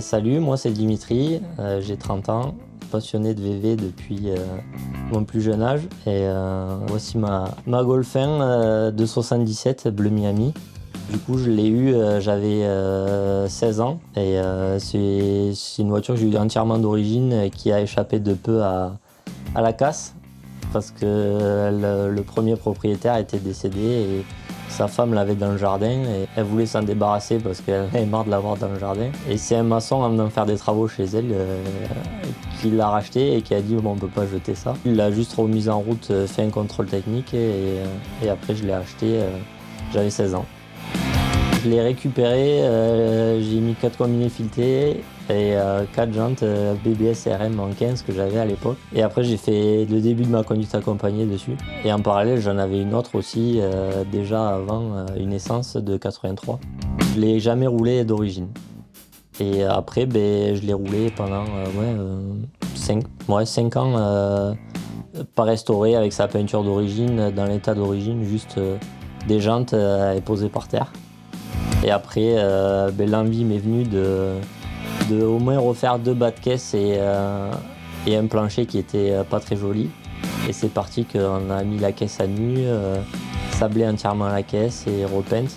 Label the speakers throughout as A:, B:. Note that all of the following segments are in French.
A: Salut, moi c'est Dimitri, j'ai 30 ans, passionné de VV depuis mon plus jeune âge et voici ma Golf 1 de 77 Bleu Miami. Du coup je l'ai eu, j'avais 16 ans et c'est une voiture que j'ai eu entièrement d'origine qui a échappé de peu à la casse parce que le premier propriétaire était décédé et sa femme l'avait dans le jardin et elle voulait s'en débarrasser parce qu'elle avait marre de l'avoir dans le jardin. Et c'est un maçon en venant faire des travaux chez elle qui l'a racheté et qui a dit bon, on peut pas jeter ça. Il l'a juste remise en route, fait un contrôle technique et après je l'ai acheté, j'avais 16 ans. Je l'ai récupéré, j'ai mis 4 combinés filetés et 4 jantes BBS RM en 15 que j'avais à l'époque. Et après j'ai fait le début de ma conduite accompagnée dessus. Et en parallèle j'en avais une autre aussi, déjà avant une essence de 83. Je l'ai jamais roulé d'origine. Et après je l'ai roulé pendant 5 ans, pas restauré avec sa peinture d'origine, dans l'état d'origine, juste des jantes posées par terre. Et après, l'envie m'est venue de au moins refaire 2 bas de caisse et un plancher qui était pas très joli. Et c'est parti qu'on a mis la caisse à nu, sablé entièrement la caisse et repeinte.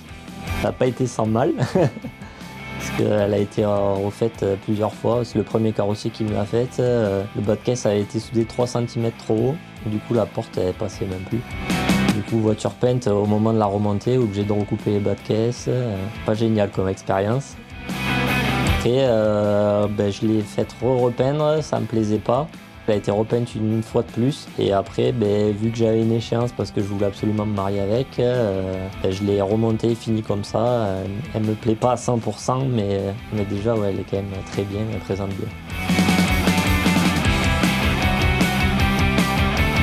A: Ça n'a pas été sans mal, parce qu'elle a été refaite plusieurs fois. C'est le premier carrossier qui me l'a faite. Le bas de caisse avait été soudé 3 cm trop haut. Du coup, la porte, elle passait même plus. Du coup, voiture peinte au moment de la remontée, obligé de recouper les bas de caisse. Pas génial comme expérience. Après, je l'ai faite repeindre, ça me plaisait pas. Elle a été repeinte une fois de plus. Et après, vu que j'avais une échéance parce que je voulais absolument me marier avec, je l'ai remontée, finie comme ça. Elle me plaît pas à 100%, mais déjà, ouais, elle est quand même très bien, elle présente bien.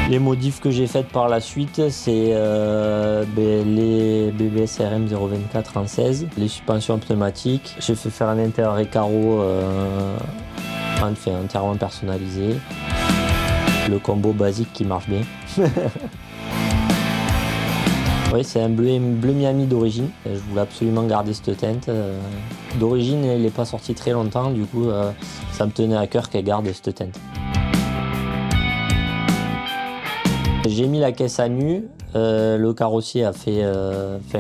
A: Les modifs que j'ai faites par la suite, c'est les BBS RM 024 en 16, les suspensions pneumatiques. J'ai fait faire un intérieur et carreau entièrement personnalisé. Le combo basique qui marche bien. Oui, c'est un bleu Miami d'origine. Je voulais absolument garder cette teinte. D'origine, il n'est pas sorti très longtemps, du coup, ça me tenait à cœur qu'elle garde cette teinte. J'ai mis la caisse à nu, le carrossier a fait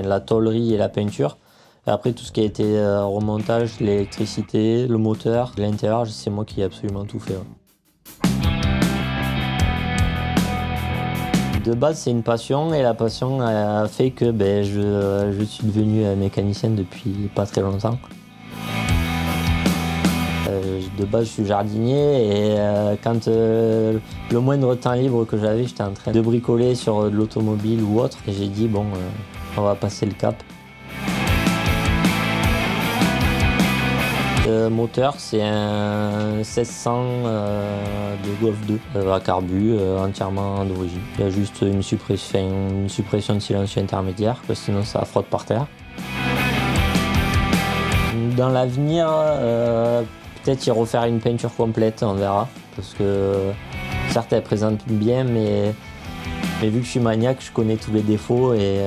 A: la tôlerie et la peinture. Et après tout ce qui a été remontage, l'électricité, le moteur, l'intérieur, c'est moi qui ai absolument tout fait. Ouais. De base c'est une passion et la passion a fait que je suis devenu mécanicien depuis pas très longtemps. De base, je suis jardinier et quand le moindre temps libre que j'avais, j'étais en train de bricoler sur de l'automobile ou autre. Et j'ai dit, on va passer le cap. Le moteur, c'est un 1600 de Golf 2 à carbu, entièrement d'origine. Il y a juste une suppression de silencieux intermédiaire, sinon ça frotte par terre. Dans l'avenir, peut-être y refaire une peinture complète, on verra. Parce que certes elle présente bien, mais vu que je suis maniaque, je connais tous les défauts et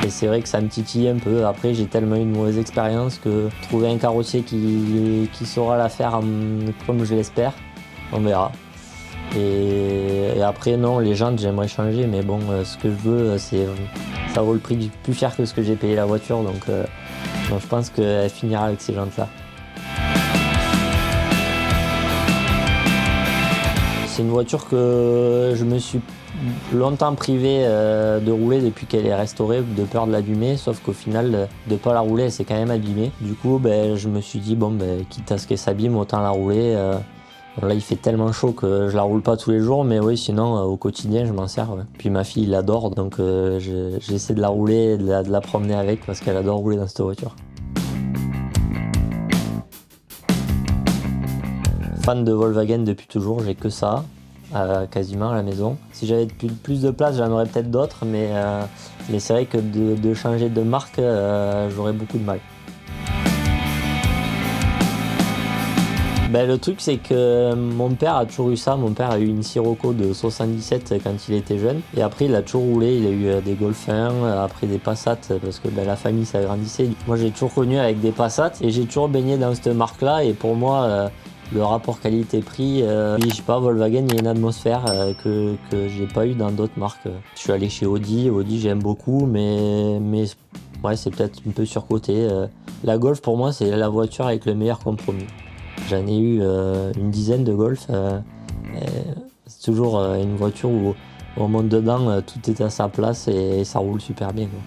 A: c'est vrai que ça me titille un peu. Après j'ai tellement eu de mauvaises expériences que trouver un carrossier qui saura la faire comme je l'espère, on verra. Et après non, les jantes j'aimerais changer, mais bon, ce que je veux, ça vaut le prix plus cher que ce que j'ai payé la voiture, donc je pense qu'elle finira avec ces jantes là. C'est une voiture que je me suis longtemps privé de rouler depuis qu'elle est restaurée, de peur de l'abîmer, sauf qu'au final, de ne pas la rouler, elle s'est quand même abîmée. Du coup, je me suis dit, quitte à ce qu'elle s'abîme, autant la rouler. Là, il fait tellement chaud que je la roule pas tous les jours, mais oui, sinon, au quotidien, je m'en sers. Ouais. Puis ma fille l'adore, donc j'essaie de la rouler, de la promener avec, parce qu'elle adore rouler dans cette voiture. Fan de Volkswagen depuis toujours, j'ai que ça, quasiment à la maison. Si j'avais plus de place, j'en aurais peut-être d'autres, mais c'est vrai que de changer de marque, j'aurais beaucoup de mal. Le truc, c'est que mon père a toujours eu ça. Mon père a eu une Sirocco de 77 quand il était jeune. Et après, il a toujours roulé. Il a eu des Golf 1, après des Passat, parce que la famille s'agrandissait. Moi, j'ai toujours connu avec des Passat et j'ai toujours baigné dans cette marque-là. Et pour moi, le rapport qualité-prix, je sais pas, Volkswagen, il y a une atmosphère que j'ai pas eu dans d'autres marques. Je suis allé chez Audi. Audi, j'aime beaucoup, mais ouais, c'est peut-être un peu surcoté. La Golf, pour moi, c'est la voiture avec le meilleur compromis. J'en ai eu une dizaine de Golf. C'est toujours une voiture où on monte dedans, tout est à sa place et ça roule super bien, quoi.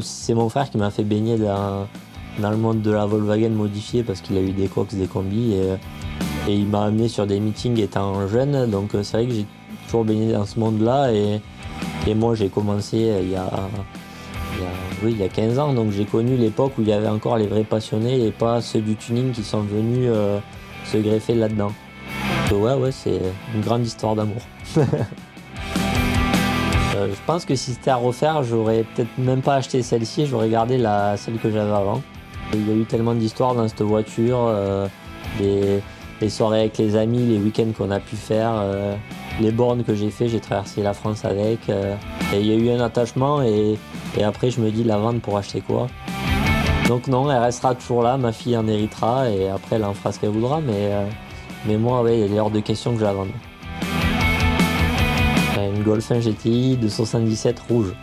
A: C'est mon frère qui m'a fait baigner dans le monde de la Volkswagen modifiée parce qu'il a eu des coques, des combis et il m'a amené sur des meetings étant jeune. Donc c'est vrai que j'ai toujours baigné dans ce monde-là et moi j'ai commencé il y a 15 ans, donc j'ai connu l'époque où il y avait encore les vrais passionnés et pas ceux du tuning qui sont venus se greffer là-dedans. Donc ouais, c'est une grande histoire d'amour. Je pense que si c'était à refaire, j'aurais peut-être même pas acheté celle-ci, j'aurais gardé celle que j'avais avant. Il y a eu tellement d'histoires dans cette voiture, les soirées avec les amis, les week-ends qu'on a pu faire, les bornes que j'ai fait, j'ai traversé la France avec. Et il y a eu un attachement et après je me dis la vendre pour acheter quoi. Donc non, elle restera toujours là, ma fille en héritera et après elle en fera ce qu'elle voudra, mais moi ouais, il est hors de question que je la vende. Une Golf 1 GTI de 77 rouge.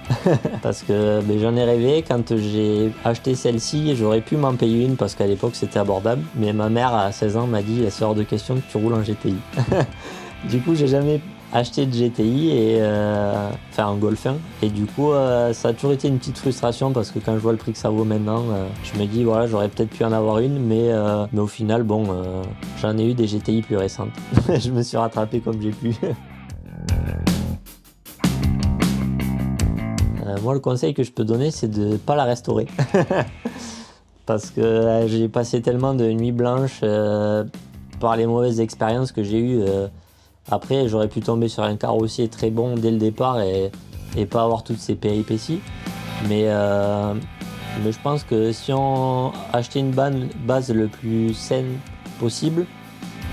A: Parce que j'en ai rêvé, quand j'ai acheté celle-ci, j'aurais pu m'en payer une parce qu'à l'époque c'était abordable. Mais ma mère à 16 ans m'a dit c'est hors de question que tu roules en GTI. Du coup j'ai jamais acheté de GTI en Golf 1. Et du coup ça a toujours été une petite frustration parce que quand je vois le prix que ça vaut maintenant, je me dis voilà j'aurais peut-être pu en avoir une, mais au final j'en ai eu des GTI plus récentes. Je me suis rattrapé comme j'ai pu. Moi, le conseil que je peux donner, c'est de ne pas la restaurer. Parce que j'ai passé tellement de nuits blanches par les mauvaises expériences que j'ai eues. Après, j'aurais pu tomber sur un carrossier très bon dès le départ et pas avoir toutes ces péripéties. Mais je pense que si on achetait une base le plus saine possible,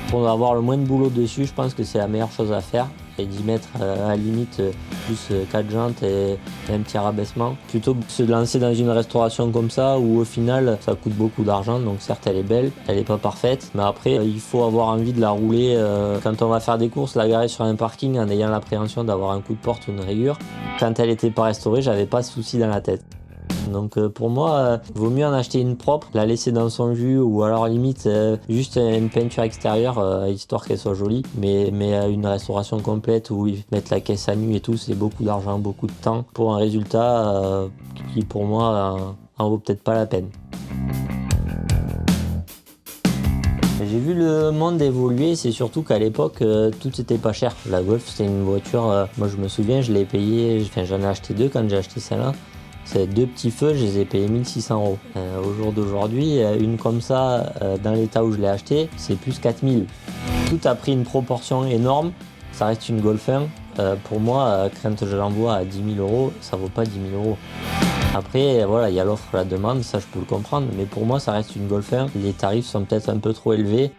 A: pour avoir le moins de boulot dessus, je pense que c'est la meilleure chose à faire. Et d'y mettre à la limite plus 4 jantes et un petit rabaissement plutôt que de se lancer dans une restauration comme ça où au final ça coûte beaucoup d'argent. Donc certes elle est belle, elle est pas parfaite, mais après il faut avoir envie de la rouler quand on va faire des courses, la garer sur un parking en ayant l'appréhension d'avoir un coup de porte ou une rayure. Quand elle était pas restaurée, j'avais pas ce souci dans la tête. Donc pour moi, vaut mieux en acheter une propre, la laisser dans son jus ou alors limite juste une peinture extérieure histoire qu'elle soit jolie. Mais une restauration complète où ils mettent la caisse à nu et tout, c'est beaucoup d'argent, beaucoup de temps pour un résultat qui pour moi en vaut peut-être pas la peine. J'ai vu le monde évoluer, c'est surtout qu'à l'époque tout était pas cher. La Golf c'était une voiture, moi je me souviens, je l'ai payée, j'en ai acheté deux quand j'ai acheté celle-là. C'est deux petits feux, je les ai payés 1 600 €. Au jour d'aujourd'hui, une comme ça, dans l'état où je l'ai acheté, c'est plus 4 000. Tout a pris une proportion énorme. Ça reste une Golf 1. Pour moi, quand je l'envoie à 10 000 €, ça vaut pas 10 000 €. Après, voilà, il y a l'offre et la demande, ça je peux le comprendre. Mais pour moi, ça reste une Golf 1. Les tarifs sont peut-être un peu trop élevés.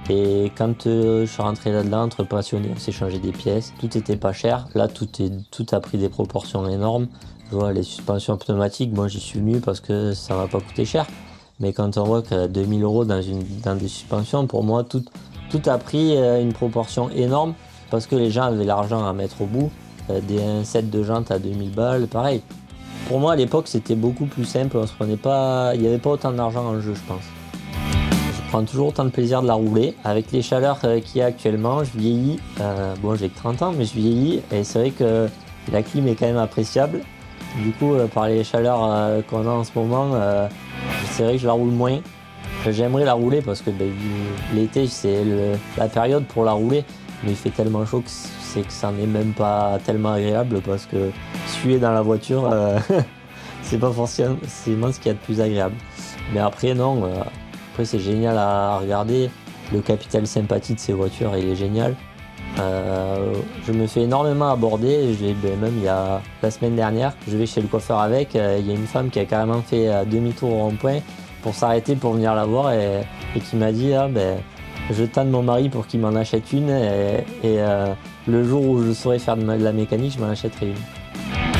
A: Et quand je suis rentré là-dedans, entre passionnés, on s'est changé des pièces. Tout était pas cher. Là, tout a pris des proportions énormes. Je vois les suspensions pneumatiques, moi j'y suis venu parce que ça m'a pas coûté cher. Mais quand on voit que 2 000 € dans des suspensions, pour moi tout a pris une proportion énorme parce que les gens avaient l'argent à mettre au bout. Un set de jantes à 2000 balles, pareil. Pour moi à l'époque c'était beaucoup plus simple, il n'y avait pas autant d'argent en jeu je pense. Je prends toujours autant de plaisir de la rouler. Avec les chaleurs qu'il y a actuellement, je vieillis. J'ai que 30 ans mais je vieillis et c'est vrai que la clim est quand même appréciable. Du coup, par les chaleurs qu'on a en ce moment, c'est vrai que je la roule moins. J'aimerais la rouler parce que l'été, c'est la période pour la rouler. Mais il fait tellement chaud que ça n'est même pas tellement agréable parce que suer dans la voiture, c'est pas forcément ce qu'il y a de plus agréable. Mais après, non. Après, c'est génial à regarder. Le capital sympathie de ces voitures, il est génial. Je me fais énormément aborder, même il y a la semaine dernière, je vais chez le coiffeur avec, il y a une femme qui a carrément fait demi-tour au rond-point pour s'arrêter pour venir la voir et et qui m'a dit je tente mon mari pour qu'il m'en achète une et le jour où je saurai faire de la mécanique, je m'en achèterai une.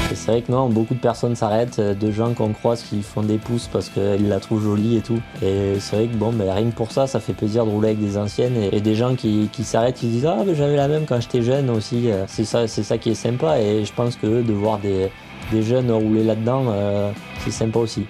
A: Et c'est vrai que non, beaucoup de personnes s'arrêtent, de gens qu'on croise qui font des pouces parce qu'ils la trouvent jolie et tout. Et c'est vrai que rien que pour ça, ça fait plaisir de rouler avec des anciennes et des gens qui s'arrêtent, qui disent « Ah, mais j'avais la même quand j'étais jeune aussi ». C'est ça qui est sympa et je pense que de voir des jeunes rouler là-dedans, c'est sympa aussi.